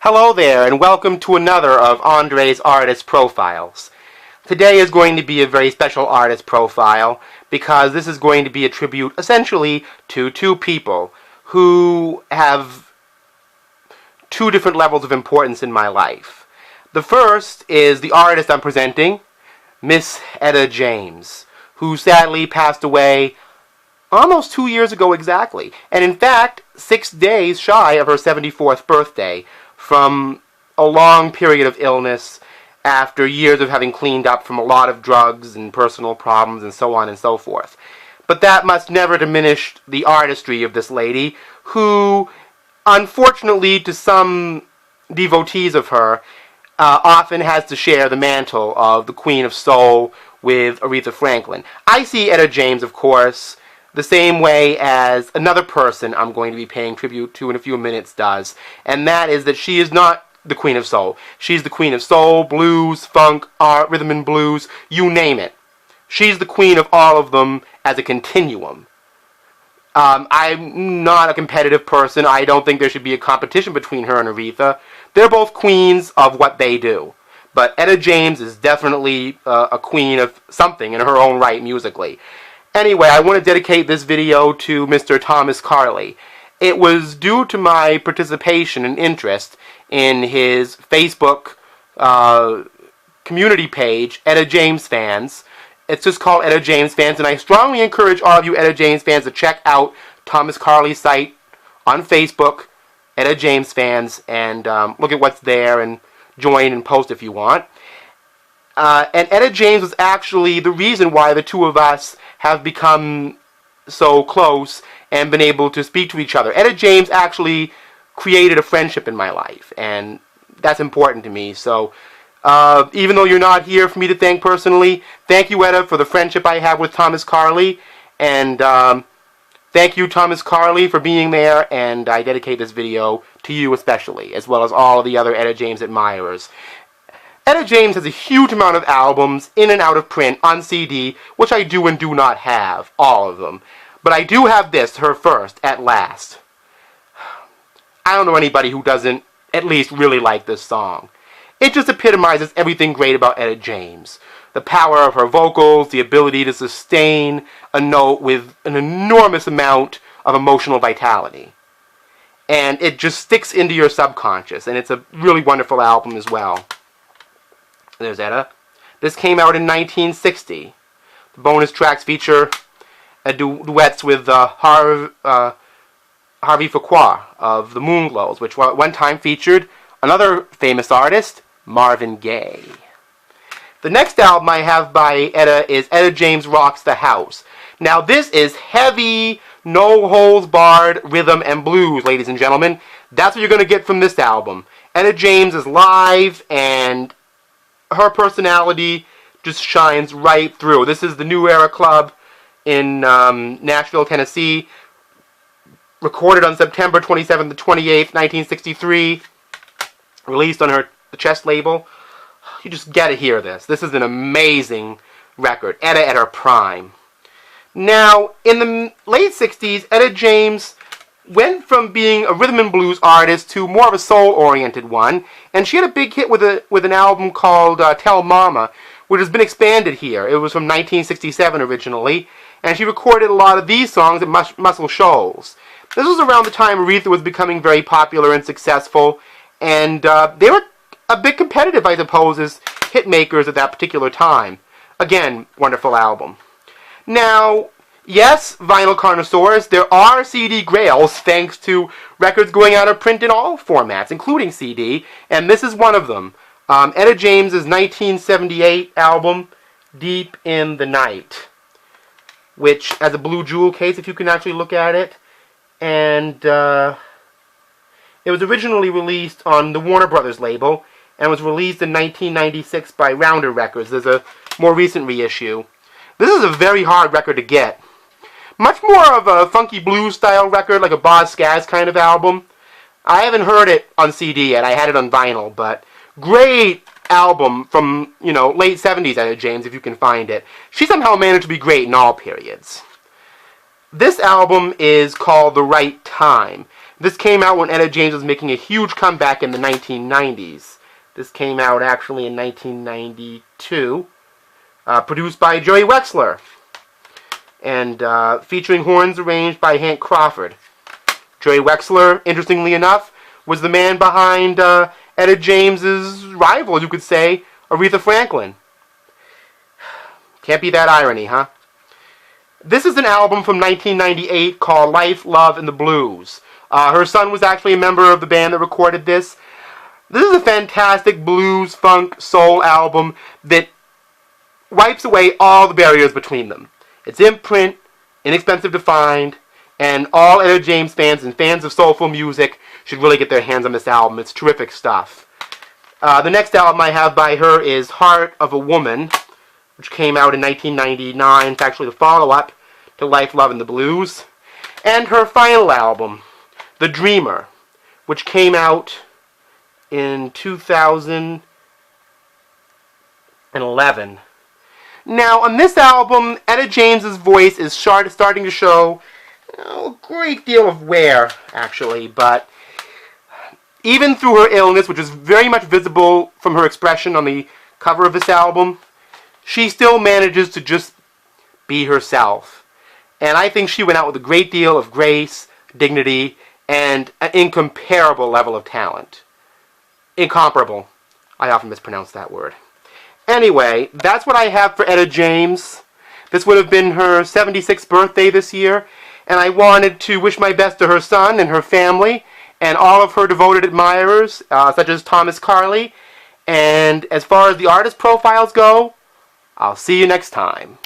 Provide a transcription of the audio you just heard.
Hello there, and welcome to another of Andre's Artist Profiles. Today is going to be a very special artist profile because this is going to be a tribute, essentially, to two people who have two different levels of importance in my life. The first is the artist I'm presenting, Miss Etta James, who sadly passed away almost 2 years ago exactly, and in fact, 6 days shy of her 74th birthday, from a long period of illness after years of having cleaned up from a lot of drugs and personal problems and so on and so forth. But that must never diminish the artistry of this lady, who, unfortunately to some devotees of her, often has to share the mantle of the Queen of Soul with Aretha Franklin. I see Etta James, of course, the same way as another person I'm going to be paying tribute to in a few minutes does, and that is that she is not the Queen of Soul. She's the Queen of Soul, blues, funk, art, rhythm and blues, you name it. She's the queen of all of them as a continuum. I'm not a competitive person. I don't think there should be a competition between her and Aretha. They're both queens of what they do. But Etta James is definitely a queen of something in her own right musically. Anyway, I want to dedicate this video to Mr. Thomas Carley. It was due to my participation and interest in his Facebook community page, Etta James Fans. It's just called Etta James Fans, and I strongly encourage all of you Etta James fans to check out Thomas Carley's site on Facebook, Etta James Fans, and look at what's there and join and post if you want. And Etta James was actually the reason why the two of us have become so close and been able to speak to each other. Etta James actually created a friendship in my life, and that's important to me. So even though you're not here for me to thank personally, thank you, Etta, for the friendship I have with Thomas Carley, and thank you, Thomas Carley, for being there, and I dedicate this video to you especially, as well as all of the other Etta James admirers. Etta James has a huge amount of albums in and out of print on CD, which I do and do not have, all of them. But I do have this, her first, At Last. I don't know anybody who doesn't at least really like this song. It just epitomizes everything great about Etta James. The power of her vocals, the ability to sustain a note with an enormous amount of emotional vitality. And it just sticks into your subconscious, and it's a really wonderful album as well. There's Etta. This came out in 1960. The bonus tracks feature duets with Harvey Fuqua of the Moonglows, which at one time featured another famous artist, Marvin Gaye. The next album I have by Etta is Etta James Rocks the House. Now this is heavy, no-holds-barred rhythm and blues, ladies and gentlemen. That's what you're going to get from this album. Etta James is live, and her personality just shines right through. This is the New Era Club in Nashville, Tennessee. Recorded on September 27th to 28th, 1963. Released on the Chess label. You just gotta hear this. This is an amazing record. Etta at her prime. Now, in the late 60s, Etta James went from being a rhythm and blues artist to more of a soul-oriented one, and she had a big hit with an album called Tell Mama, which has been expanded here. It was from 1967 originally, and she recorded a lot of these songs at Muscle Shoals. This was around the time Aretha was becoming very popular and successful, and they were a bit competitive, I suppose, as hit makers at that particular time. Again, wonderful album. Now, yes, vinyl connoisseurs, there are CD grails thanks to records going out of print in all formats, including CD, and this is one of them. Etta James' 1978 album, Deep in the Night, which has a blue jewel case, if you can actually look at it, and it was originally released on the Warner Brothers label, and was released in 1996 by Rounder Records. There's a more recent reissue. This is a very hard record to get. Much more of a funky blues style record, like a Boz Scaggs kind of album. I haven't heard it on CD yet. I had it on vinyl, but great album from, late 70s Etta James, if you can find it. She somehow managed to be great in all periods. This album is called The Right Time. This came out when Etta James was making a huge comeback in the 1990s. This came out actually in 1992. Produced by Joey Wexler. And featuring horns arranged by Hank Crawford. Joey Wexler, interestingly enough, was the man behind Etta James's rival, you could say, Aretha Franklin. Can't be that irony, huh? This is an album from 1998 called Life, Love, and the Blues. Her son was actually a member of the band that recorded this. This is a fantastic blues, funk, soul album that wipes away all the barriers between them. It's in print, inexpensive to find, and all Etta James fans and fans of soulful music should really get their hands on this album. It's terrific stuff. The next album I have by her is Heart of a Woman, which came out in 1999. It's actually the follow-up to Life, Love, and the Blues. And her final album, The Dreamer, which came out in 2011. Now, on this album, Etta James's voice is starting to show a great deal of wear, actually, but even through her illness, which is very much visible from her expression on the cover of this album, she still manages to just be herself. And I think she went out with a great deal of grace, dignity, and an incomparable level of talent. Incomparable. I often mispronounce that word. Anyway, that's what I have for Etta James. This would have been her 76th birthday this year, and I wanted to wish my best to her son and her family, and all of her devoted admirers, such as Thomas Carley. And as far as the artist profiles go, I'll see you next time.